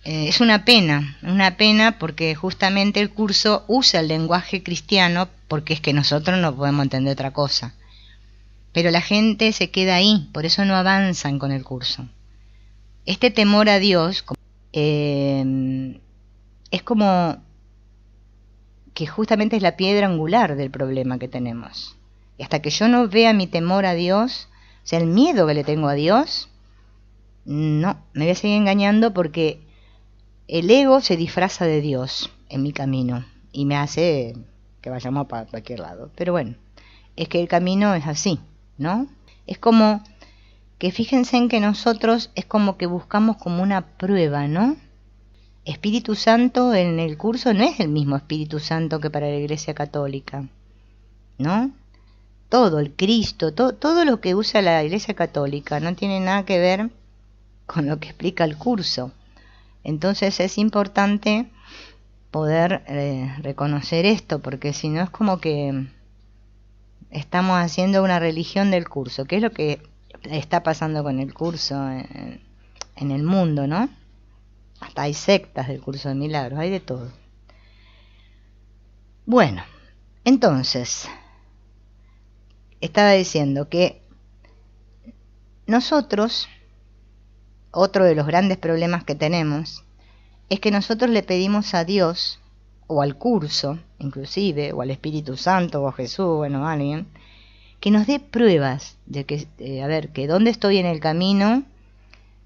Es una pena porque justamente el curso usa el lenguaje cristiano porque es que nosotros no podemos entender otra cosa. Pero la gente se queda ahí, por eso no avanzan con el curso. Este temor a Dios es como que justamente es la piedra angular del problema que tenemos. Y hasta que yo no vea mi temor a Dios, o sea, el miedo que le tengo a Dios, no, me voy a seguir engañando porque el ego se disfraza de Dios en mi camino y me hace que vayamos para cualquier lado. Pero bueno, es que el camino es así, ¿no? Es como que fíjense en que nosotros es como que buscamos como una prueba, ¿no? Espíritu Santo en el curso no es el mismo Espíritu Santo que para la Iglesia Católica, ¿no? Todo, el Cristo, todo lo que usa la Iglesia Católica no tiene nada que ver con lo que explica el curso. Entonces es importante poder reconocer esto, porque si no es como que estamos haciendo una religión del curso, que es lo que está pasando con el curso en el mundo, ¿no? Hasta hay sectas del curso de milagros, hay de todo. Bueno, entonces, estaba diciendo que nosotros, otro de los grandes problemas que tenemos, es que nosotros le pedimos a Dios, o al curso, inclusive, o al Espíritu Santo, o a Jesús, bueno, a alguien, que nos dé pruebas de que, a ver, que dónde estoy en el camino,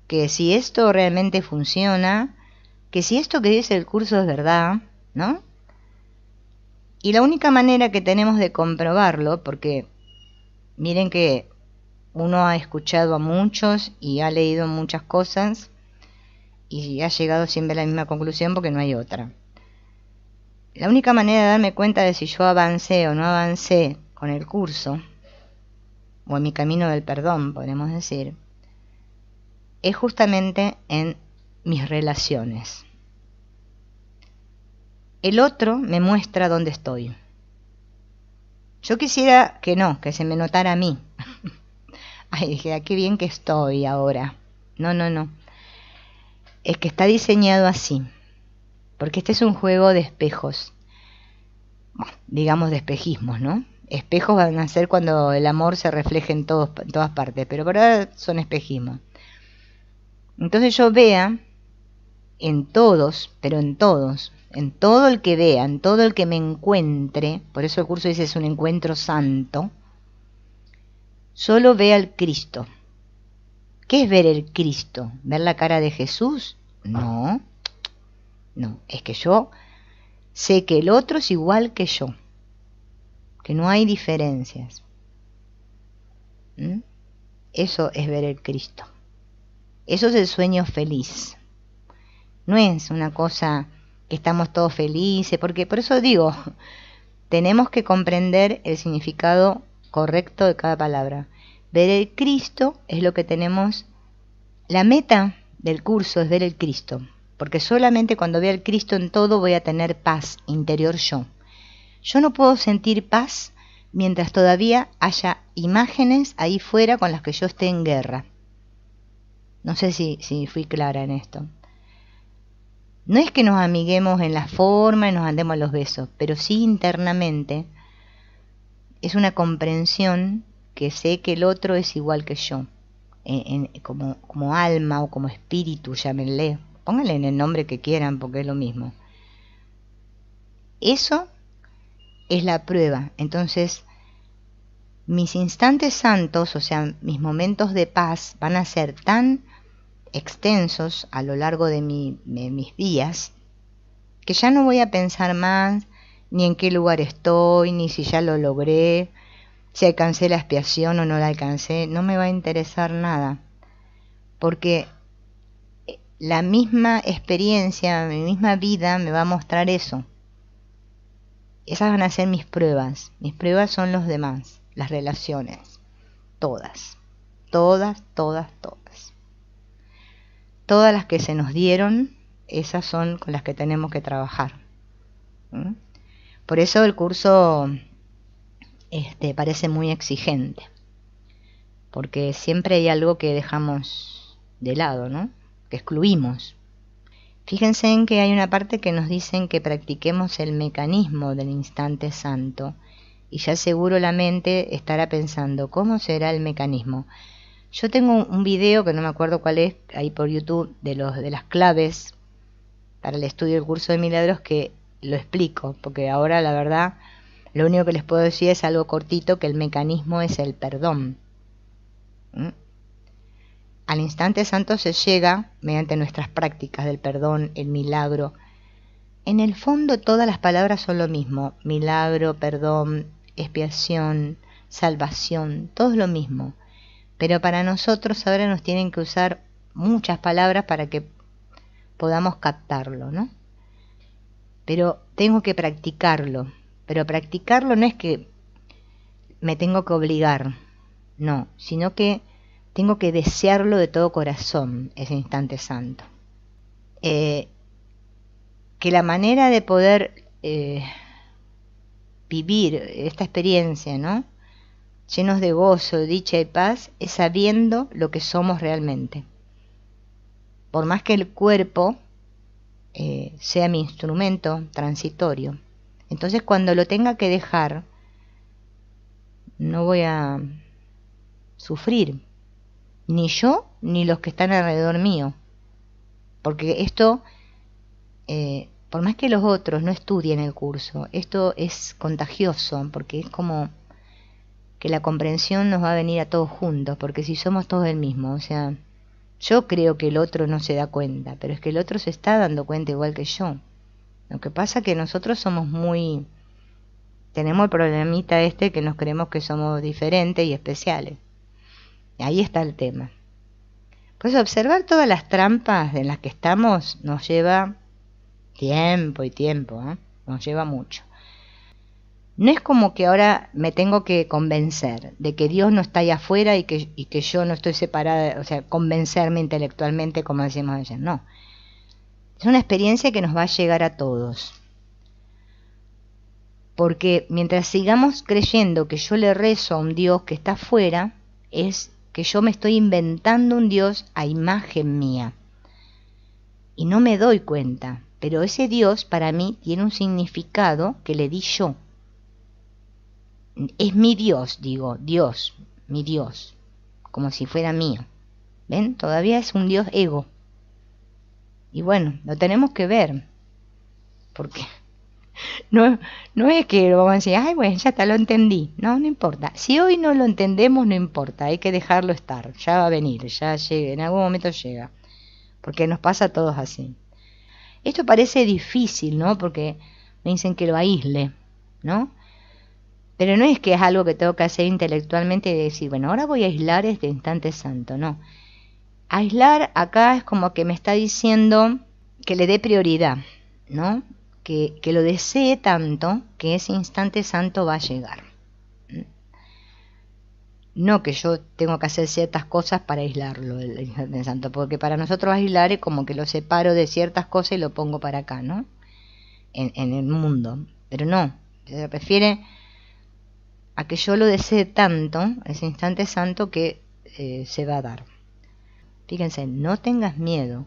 que si esto realmente funciona, que si esto que dice el curso es verdad, ¿no? Y la única manera que tenemos de comprobarlo, porque miren que uno ha escuchado a muchos y ha leído muchas cosas y ha llegado siempre a la misma conclusión porque no hay otra. La única manera de darme cuenta de si yo avancé o no avancé con el curso, o en mi camino del perdón, podemos decir, es justamente en mis relaciones. El otro me muestra dónde estoy. Yo quisiera que no, que se me notara a mí. Ay, dije, qué bien que estoy ahora. No. Es que está diseñado así. Porque este es un juego de espejos. Bueno, digamos de espejismos, ¿no? Espejos van a ser cuando el amor se refleje en todas partes, pero por ahora son espejismos. Entonces yo vea en todos, pero en todos, en todo el que vea, en todo el que me encuentre, por eso el curso dice es un encuentro santo, solo vea al Cristo. ¿Qué es ver el Cristo? ¿Ver la cara de Jesús? No, es que yo sé que el otro es igual que yo, que no hay diferencias. Eso es ver el Cristo. Eso es el sueño feliz. No es una cosa que estamos todos felices, porque por eso digo, tenemos que comprender el significado correcto de cada palabra. Ver el Cristo es lo que tenemos, la meta del curso es ver el Cristo, porque solamente cuando vea el Cristo en todo voy a tener paz interior yo. Yo no puedo sentir paz mientras todavía haya imágenes ahí fuera con las que yo esté en guerra. No sé si fui clara en esto. No es que nos amiguemos en la forma y nos andemos los besos, pero sí internamente es una comprensión que sé que el otro es igual que yo, como alma o como espíritu, llámenle, pónganle en el nombre que quieran porque es lo mismo. Eso es la prueba. Entonces, mis instantes santos, o sea, mis momentos de paz, van a ser tan extensos a lo largo de mis días, que ya no voy a pensar más ni en qué lugar estoy, ni si ya lo logré, si alcancé la expiación o no la alcancé, no me va a interesar nada, porque la misma experiencia, mi misma vida me va a mostrar eso. Esas van a ser mis pruebas son los demás, las relaciones, todas. Todas las que se nos dieron, esas son con las que tenemos que trabajar. Por eso el curso parece muy exigente, porque siempre hay algo que dejamos de lado, ¿no? Que excluimos. Fíjense en que hay una parte que nos dicen que practiquemos el mecanismo del instante santo, y ya seguro la mente estará pensando, ¿cómo será el mecanismo? Yo tengo un video que no me acuerdo cuál es, ahí por YouTube, de las claves para el estudio del curso de milagros, que lo explico, porque ahora la verdad lo único que les puedo decir es algo cortito, que el mecanismo es el perdón. Al instante santo se llega mediante nuestras prácticas del perdón, el milagro. En el fondo todas las palabras son lo mismo: milagro, perdón, expiación, salvación, todo es lo mismo. Pero para nosotros ahora nos tienen que usar muchas palabras para que podamos captarlo, ¿no? Pero tengo que practicarlo. Pero practicarlo no es que me tengo que obligar, no, sino que tengo que desearlo de todo corazón, ese instante santo. Que la manera de poder vivir esta experiencia, ¿no?, llenos de gozo, dicha y paz, es sabiendo lo que somos realmente. Por más que el cuerpo sea mi instrumento transitorio, entonces cuando lo tenga que dejar, no voy a sufrir, ni yo ni los que están alrededor mío, porque esto, por más que los otros no estudien el curso, esto es contagioso, porque es como que la comprensión nos va a venir a todos juntos, porque si somos todos el mismo, o sea, yo creo que el otro no se da cuenta, pero es que el otro se está dando cuenta igual que yo. Lo que pasa es que nosotros somos tenemos el problemita este que nos creemos que somos diferentes y especiales. Y ahí está el tema. Pues observar todas las trampas en las que estamos nos lleva tiempo y tiempo, ¿eh? Nos lleva mucho. No es como que ahora me tengo que convencer de que Dios no está ahí afuera y que yo no estoy separada, o sea, convencerme intelectualmente, como decimos ayer, no. Es una experiencia que nos va a llegar a todos. Porque mientras sigamos creyendo que yo le rezo a un Dios que está afuera, es que yo me estoy inventando un Dios a imagen mía. Y no me doy cuenta, pero ese Dios para mí tiene un significado que le di yo. Es mi Dios, digo, Dios, mi Dios, como si fuera mío. ¿Ven? Todavía es un Dios ego. Y bueno, lo tenemos que ver, porque no es que lo vamos a decir, ay, bueno, ya te lo entendí. No importa. Si hoy no lo entendemos, no importa, hay que dejarlo estar. Ya va a venir, ya llega, en algún momento llega. Porque nos pasa a todos así. Esto parece difícil, ¿no? Porque me dicen que lo aísle, ¿no? Pero no es que es algo que tengo que hacer intelectualmente y decir, bueno, ahora voy a aislar este instante santo, no. Aislar acá es como que me está diciendo que le dé prioridad, ¿no? Que lo desee tanto que ese instante santo va a llegar. No que yo tengo que hacer ciertas cosas para aislarlo, el instante santo, porque para nosotros aislar es como que lo separo de ciertas cosas y lo pongo para acá, ¿no? En el mundo. Pero no, se refiere a que yo lo desee tanto, ese instante santo, que se va a dar. Fíjense, no tengas miedo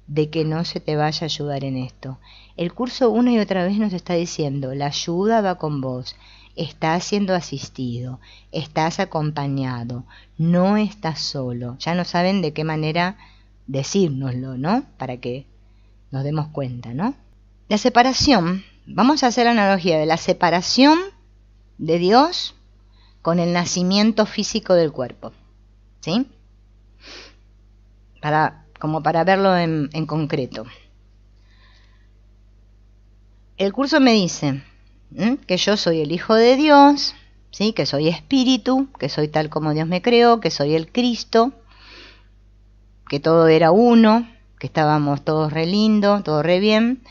de que no se te vaya a ayudar en esto. El curso una y otra vez nos está diciendo, la ayuda va con vos, estás siendo asistido, estás acompañado, no estás solo. Ya no saben de qué manera decírnoslo, ¿no? Para que nos demos cuenta, ¿no? La separación, vamos a hacer la analogía de la separación de Dios con el nacimiento físico del cuerpo, ¿sí? Como para verlo en concreto. El curso me dice que yo soy el Hijo de Dios, ¿sí? Que soy espíritu, que soy tal como Dios me creó, que soy el Cristo, que todo era uno, que estábamos todos re lindo, todo re bien,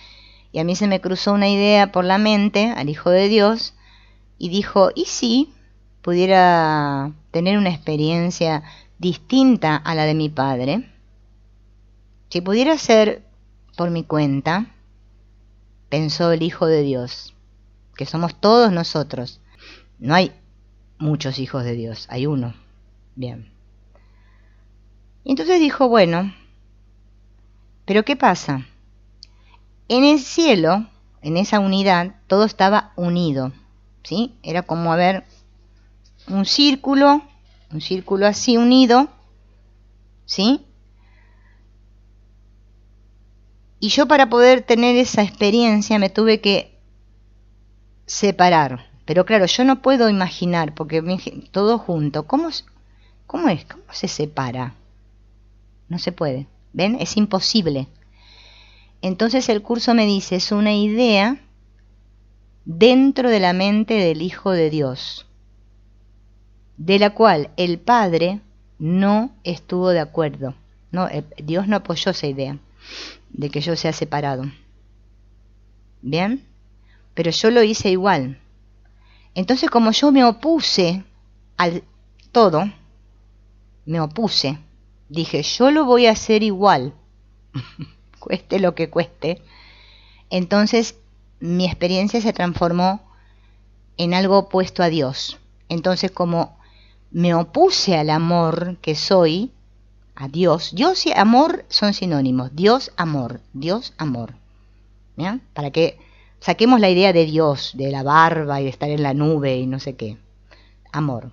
y a mí se me cruzó una idea por la mente al Hijo de Dios, y dijo, ¿y si pudiera tener una experiencia distinta a la de mi padre? Si pudiera ser por mi cuenta, pensó el Hijo de Dios, que somos todos nosotros. No hay muchos hijos de Dios, hay uno. Bien. Y entonces dijo, bueno, ¿pero qué pasa? En el cielo, en esa unidad, todo estaba unido, ¿sí? Era como ver un círculo así unido, ¿sí? Y yo para poder tener esa experiencia me tuve que separar. Pero claro, yo no puedo imaginar, porque todo junto, ¿cómo es? ¿Cómo se separa? No se puede. ¿Ven? Es imposible. Entonces el curso me dice, es una idea dentro de la mente del Hijo de Dios, de la cual el Padre no estuvo de acuerdo. No, Dios no apoyó esa idea de que yo sea separado. ¿Bien? Pero yo lo hice igual. Entonces, como yo me opuse al todo, dije, yo lo voy a hacer igual, cueste lo que cueste. Entonces, mi experiencia se transformó en algo opuesto a Dios. Entonces, como me opuse al amor que soy, a Dios. Dios y amor son sinónimos. Dios, amor. Dios, amor. ¿Ya? Para que saquemos la idea de Dios, de la barba y de estar en la nube y no sé qué. Amor.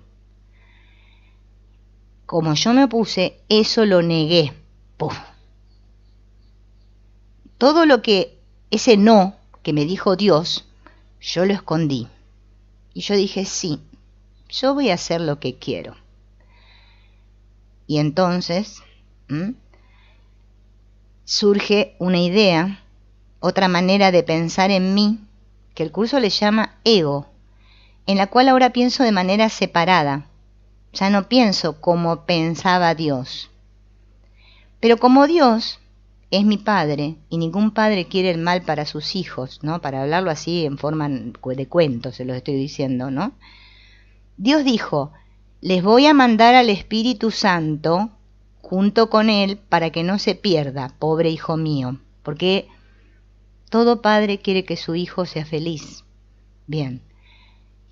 Como yo me opuse, eso lo negué. ¡Puf! Todo lo que, ese no que me dijo Dios, yo lo escondí. Y yo dije, sí, yo voy a hacer lo que quiero. Y entonces surge una idea, otra manera de pensar en mí, que el curso le llama ego, en la cual ahora pienso de manera separada. Ya no pienso como pensaba Dios. Pero como Dios es mi padre, y ningún padre quiere el mal para sus hijos, ¿no? Para hablarlo así en forma de cuento, se lo estoy diciendo, ¿no? Dios dijo, les voy a mandar al Espíritu Santo junto con él para que no se pierda, pobre hijo mío, porque todo padre quiere que su hijo sea feliz. Bien.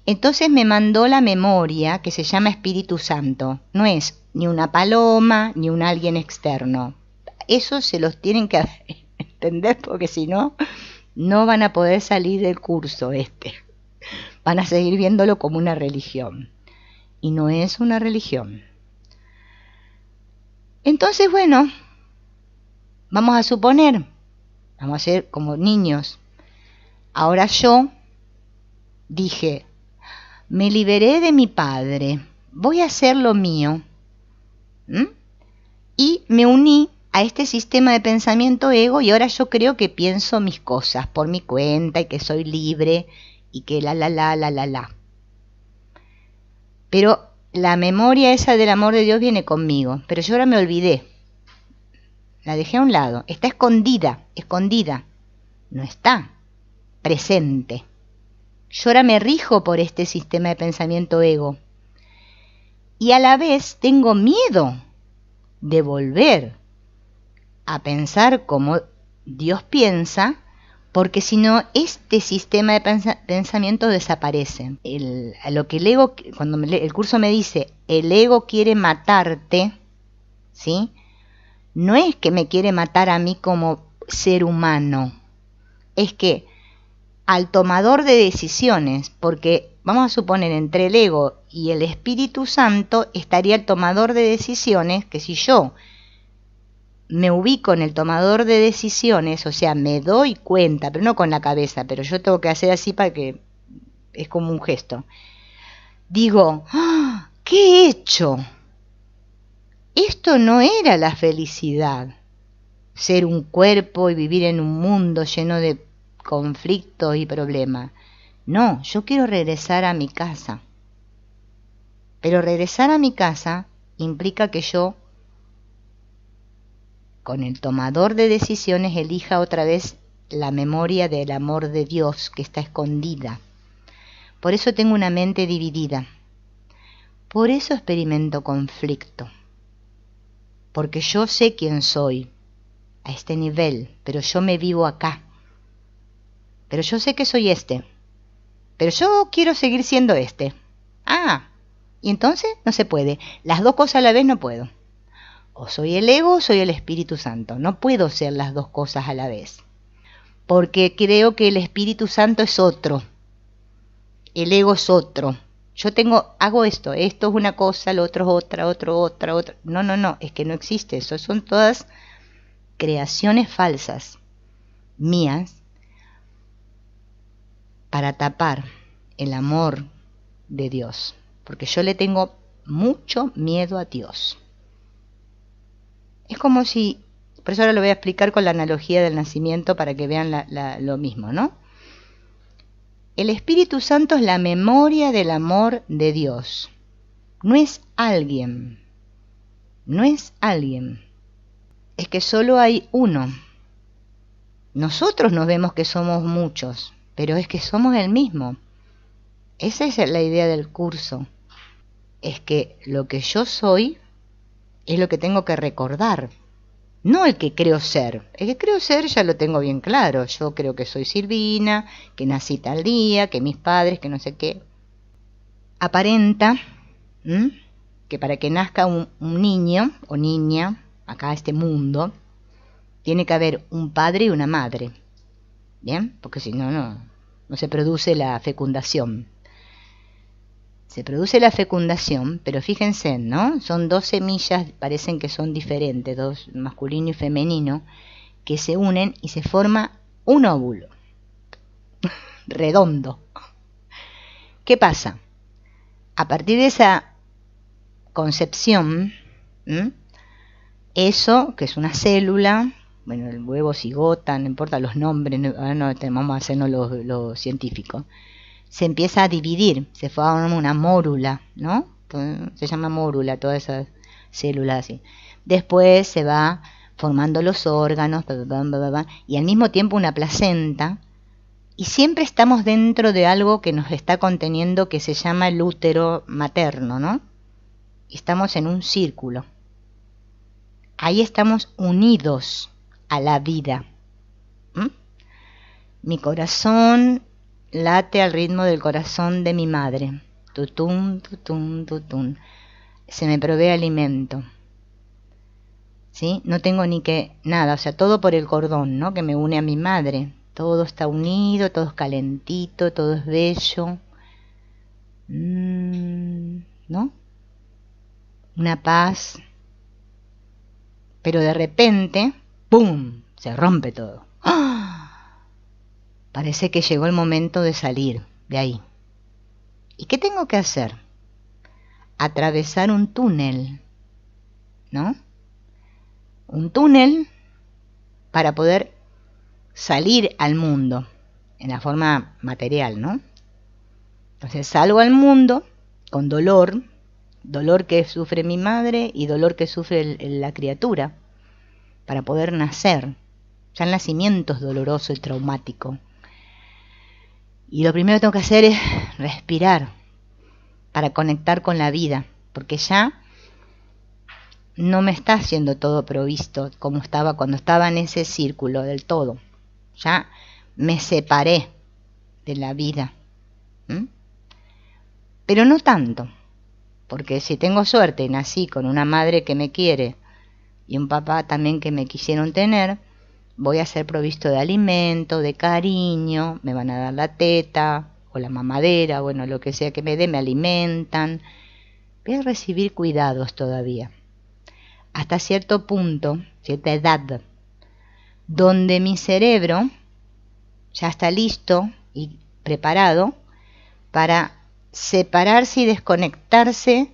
Entonces me mandó la memoria que se llama Espíritu Santo. No es ni una paloma ni un alguien externo. Eso se los tienen que entender porque si no, no van a poder salir del curso este. Van a seguir viéndolo como una religión. Y no es una religión. Entonces, bueno, vamos a suponer, vamos a ser como niños. Ahora yo dije, me liberé de mi padre, voy a hacer lo mío. Y me uní a este sistema de pensamiento ego y ahora yo creo que pienso mis cosas por mi cuenta y que soy libre y que la. Pero la memoria esa del amor de Dios viene conmigo, pero yo ahora me olvidé. La dejé a un lado, está escondida, no está presente. Yo ahora me rijo por este sistema de pensamiento ego. Y a la vez tengo miedo de volver a pensar como Dios piensa, porque si no, este sistema de pensamiento desaparece. Lo que el ego, cuando el curso me dice, el ego quiere matarte, ¿sí? No es que me quiere matar a mí como ser humano, es que al tomador de decisiones, porque vamos a suponer entre el ego y el Espíritu Santo estaría el tomador de decisiones, que si yo me ubico en el tomador de decisiones, o sea, me doy cuenta, pero no con la cabeza, pero yo tengo que hacer así para que es como un gesto. Digo, ¡ah! ¿Qué he hecho? Esto no era la felicidad, ser un cuerpo y vivir en un mundo lleno de conflictos y problemas. No, yo quiero regresar a mi casa. Pero regresar a mi casa implica que yo, con el tomador de decisiones, elija otra vez la memoria del amor de Dios que está escondida. Por eso tengo una mente dividida. Por eso experimento conflicto. Porque yo sé quién soy a este nivel, pero yo me vivo acá. Pero yo sé que soy este. Pero yo quiero seguir siendo este. Ah, y entonces no se puede. Las dos cosas a la vez no puedo. O soy el ego o soy el Espíritu Santo. No puedo ser las dos cosas a la vez. porque creo que el Espíritu Santo es otro, el ego es otro. Yo hago esto es una cosa, lo otro es otra. No, es que no existe eso, son todas creaciones falsas mías para tapar el amor de Dios, porque yo le tengo mucho miedo a Dios. Es como si, por eso ahora lo voy a explicar con la analogía del nacimiento para que vean lo mismo, ¿no? El Espíritu Santo es la memoria del amor de Dios. No es alguien. Es que solo hay uno. Nosotros nos vemos que somos muchos, pero es que somos el mismo. Esa es la idea del curso. Es que lo que yo soy es lo que tengo que recordar. No el que creo ser. El que creo ser ya lo tengo bien claro. Yo creo que soy Silvina, que nací tal día, que mis padres, que no sé qué. Aparenta que para que nazca un niño o niña, acá a este mundo, tiene que haber un padre y una madre. ¿Bien? Porque si no, no se produce la fecundación. Se produce la fecundación, pero fíjense, ¿no? Son dos semillas, parecen que son diferentes, dos, masculino y femenino, que se unen y se forma un óvulo redondo. ¿Qué pasa? A partir de esa concepción, eso, que es una célula, bueno, el huevo, cigota, no importa los nombres, no vamos a hacernos lo científico, se empieza a dividir, se forma una mórula, ¿no? Se llama mórula, todas esas células así. Después se va formando los órganos, y al mismo tiempo una placenta, y siempre estamos dentro de algo que nos está conteniendo que se llama el útero materno, ¿no? Y estamos en un círculo. Ahí estamos unidos a la vida. Mi corazón late al ritmo del corazón de mi madre. Tutum, tutum, tutum. Se me provee alimento. ¿Sí? No tengo ni que nada, o sea, todo por el cordón, ¿no? Que me une a mi madre. Todo está unido, todo es calentito, todo es bello. ¿No? Una paz. Pero de repente, ¡pum!, se rompe todo. ¡Ah! Parece que llegó el momento de salir de ahí. ¿Y qué tengo que hacer? Atravesar un túnel, ¿no? Un túnel para poder salir al mundo en la forma material, ¿no? Entonces salgo al mundo con dolor que sufre mi madre y dolor que sufre la criatura, para poder nacer. Ya el nacimiento es doloroso y traumático. Y lo primero que tengo que hacer es respirar para conectar con la vida, porque ya no me está haciendo todo provisto como estaba cuando estaba en ese círculo del todo. Ya me separé de la vida. Pero no tanto, porque si tengo suerte y nací con una madre que me quiere y un papá también que me quisieron tener, voy a ser provisto de alimento, de cariño, me van a dar la teta o la mamadera, bueno, lo que sea que me dé, me alimentan. Voy a recibir cuidados todavía, hasta cierto punto, cierta edad, donde mi cerebro ya está listo y preparado para separarse y desconectarse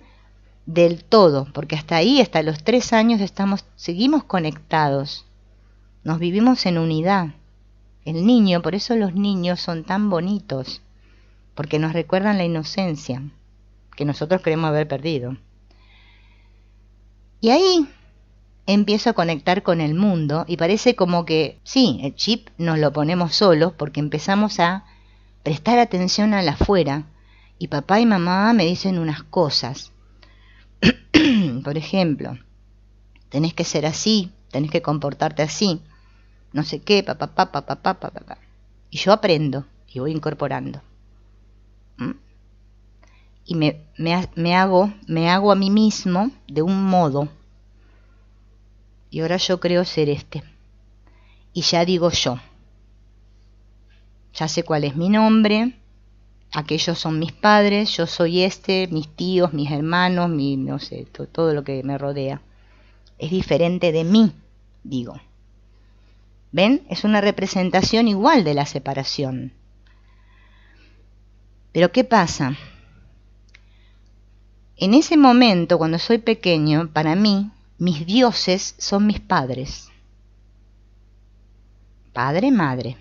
del todo, porque hasta ahí, hasta los 3 años, seguimos conectados. Nos vivimos en unidad. El niño, por eso los niños son tan bonitos, porque nos recuerdan la inocencia que nosotros creemos haber perdido. Y ahí empiezo a conectar con el mundo y parece como que, sí, el chip nos lo ponemos solos porque empezamos a prestar atención al afuera y papá y mamá me dicen unas cosas. Por ejemplo, tenés que ser así, tenés que comportarte así, no sé qué, papá. Y yo aprendo y voy incorporando. Y me hago a mí mismo de un modo. Y ahora yo creo ser este. Y ya digo yo. ya sé cuál es mi nombre, aquellos son mis padres, yo soy mis tíos, mis hermanos, no sé, todo lo que me rodea. Es diferente de mí, digo. ¿Ven? Es una representación igual de la separación. Pero ¿qué pasa? En ese momento, cuando soy pequeño, para mí, mis dioses son mis padres. Padre, madre.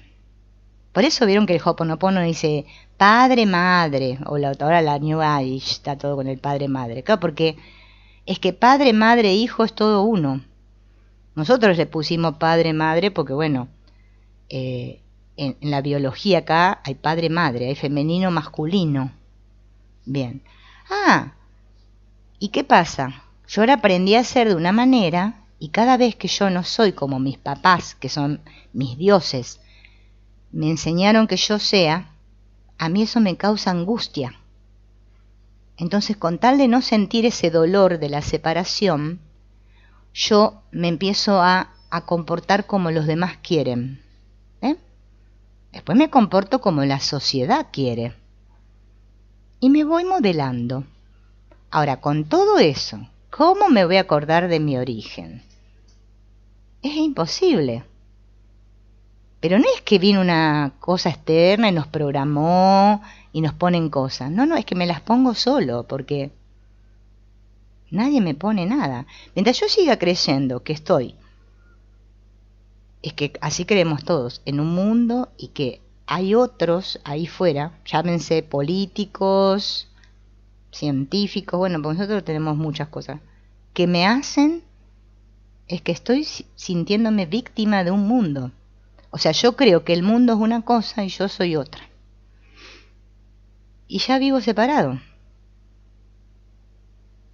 Por eso vieron que el Ho'oponopono dice padre, madre, o ahora la New Age está todo con el padre, madre. Claro, porque es que padre, madre, hijo es todo uno. Nosotros le pusimos padre, madre, porque bueno, en la biología acá hay padre, madre, hay femenino, masculino. Bien. ¿Y qué pasa? Yo ahora aprendí a ser de una manera y cada vez que yo no soy como mis papás, que son mis dioses, me enseñaron que yo sea, a mí eso me causa angustia. Entonces, con tal de no sentir ese dolor de la separación, yo me empiezo a comportar como los demás quieren. Después me comporto como la sociedad quiere. Y me voy modelando. Ahora, con todo eso, ¿cómo me voy a acordar de mi origen? Es imposible. Pero no es que vino una cosa externa y nos programó y nos ponen cosas. No, es que me las pongo solo, porque nadie me pone nada. Mientras yo siga creyendo que estoy, es que así creemos todos, en un mundo y que hay otros ahí fuera, llámense políticos, científicos, bueno, pues nosotros tenemos muchas cosas, que me hacen, es que estoy sintiéndome víctima de un mundo. O sea, yo creo que el mundo es una cosa y yo soy otra. Y ya vivo separado.